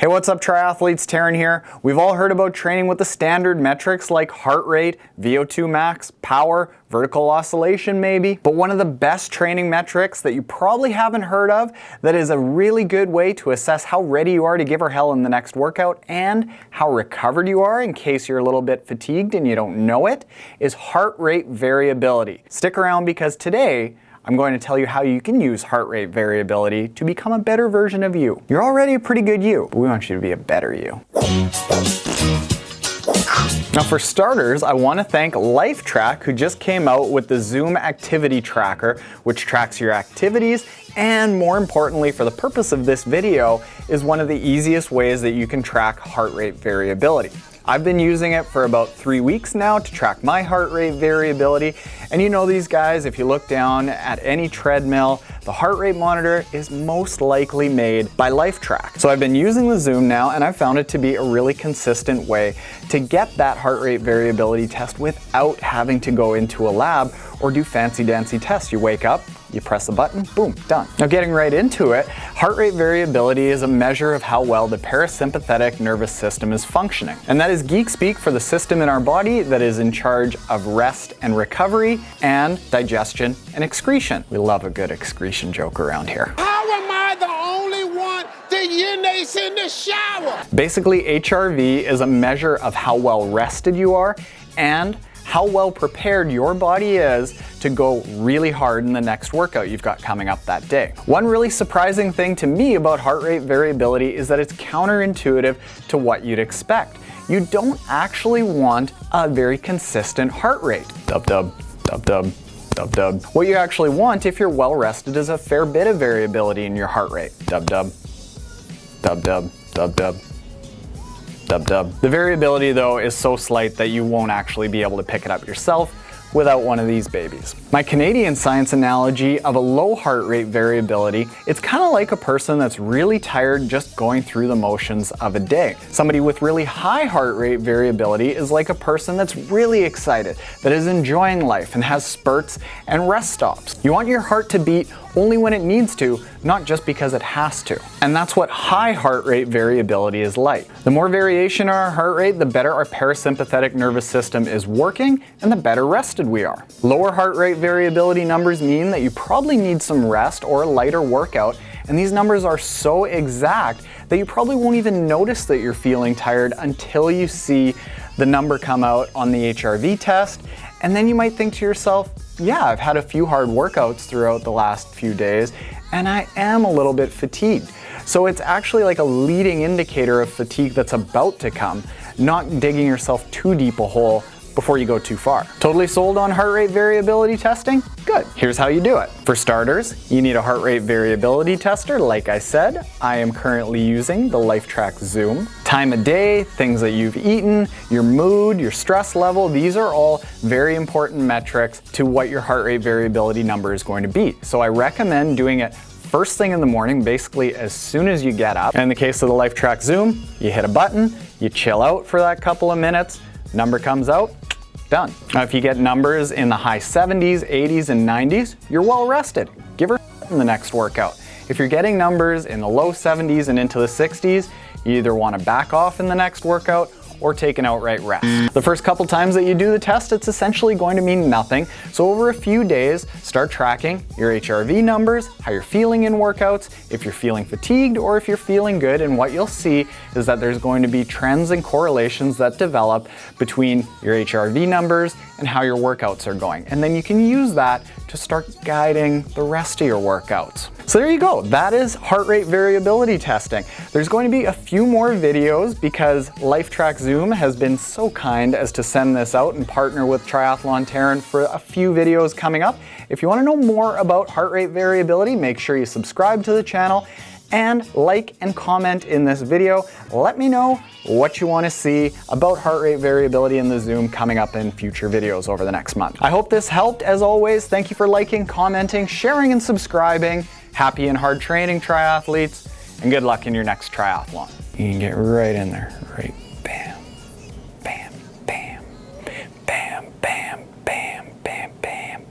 Hey, what's up triathletes, Taren here. We've all heard about training with the standard metrics like heart rate, VO2 max, power, vertical oscillation maybe. But one of the best training metrics that you probably haven't heard of that is a really good way to assess how ready you are to give her hell in the next workout and how recovered you are in case you're a little bit fatigued and you don't know it is heart rate variability. Stick around because today I'm going to tell you how you can use heart rate variability to become a better version of you. You're already a pretty good you, but we want you to be a better you. Now for starters, I want to thank Lifetrak who just came out with the Zoom activity tracker, which tracks your activities and more importantly for the purpose of this video is one of the easiest ways that you can track heart rate variability. I've been using it for about 3 weeks now to track my heart rate variability. And you know these guys, if you look down at any treadmill, the heart rate monitor is most likely made by Lifetrak. So I've been using the Zoom now and I've found it to be a really consistent way to get that heart rate variability test without having to go into a lab or do fancy dancy tests. You wake up, you press a button, boom, done. Now getting right into it, heart rate variability is a measure of how well the parasympathetic nervous system is functioning. And that is geek speak for the system in our body that is in charge of rest and recovery and digestion and excretion. We love a good excretion joke around here. How am I the only one that urinates in the shower? Basically, HRV is a measure of how well rested you are and how well prepared your body is to go really hard in the next workout you've got coming up that day. One really surprising thing to me about heart rate variability is that it's counterintuitive to what you'd expect. You don't actually want a very consistent heart rate. Dub dub, dub dub, dub dub. What you actually want if you're well rested is a fair bit of variability in your heart rate. Dub dub, dub dub, dub dub. Dub dub. The variability though is so slight that you won't actually be able to pick it up yourself without one of these babies. My Canadian science analogy of a low heart rate variability, it's kind of like a person that's really tired just going through the motions of a day. Somebody with really high heart rate variability is like a person that's really excited, that is enjoying life and has spurts and rest stops. You want your heart to beat only when it needs to, not just because it has to. And that's what high heart rate variability is like. The more variation in our heart rate, the better our parasympathetic nervous system is working and the better rested we are. Lower heart rate variability numbers mean that you probably need some rest or a lighter workout, and these numbers are so exact that you probably won't even notice that you're feeling tired until you see the number come out on the HRV test, and then you might think to yourself, yeah, I've had a few hard workouts throughout the last few days and I am a little bit fatigued. So it's actually like a leading indicator of fatigue that's about to come, not digging yourself too deep a hole before you go too far. Totally sold on heart rate variability testing? Good. Here's how you do it. For starters, you need a heart rate variability tester. Like I said, I am currently using the Lifetrak Zoom. Time of day, things that you've eaten, your mood, your stress level, these are all very important metrics to what your heart rate variability number is going to be. So I recommend doing it first thing in the morning, basically as soon as you get up. And in the case of the Lifetrak Zoom, you hit a button, you chill out for that couple of minutes, number comes out, done. Now if you get numbers in the high 70s, 80s, and 90s, you're well rested. Give her in the next workout. If you're getting numbers in the low 70s and into the 60s, you either want to back off in the next workout or take an outright rest. The first couple times that you do the test, it's essentially going to mean nothing. So over a few days, start tracking your HRV numbers, how you're feeling in workouts, if you're feeling fatigued or if you're feeling good. And what you'll see is that there's going to be trends and correlations that develop between your HRV numbers and how your workouts are going. And then you can use that to start guiding the rest of your workouts. So there you go, that is heart rate variability testing. There's going to be a few more videos because Lifetrak Zoom has been so kind as to send this out and partner with Triathlon Taren for a few videos coming up. If you want to know more about heart rate variability, make sure you subscribe to the channel and like and comment in this video. Let me know what you want to see about heart rate variability in the Zoom coming up in future videos over the next month. I hope this helped. As always, thank you for liking, commenting, sharing, and subscribing. Happy and hard training, triathletes, and good luck in your next triathlon. You can get right in there, right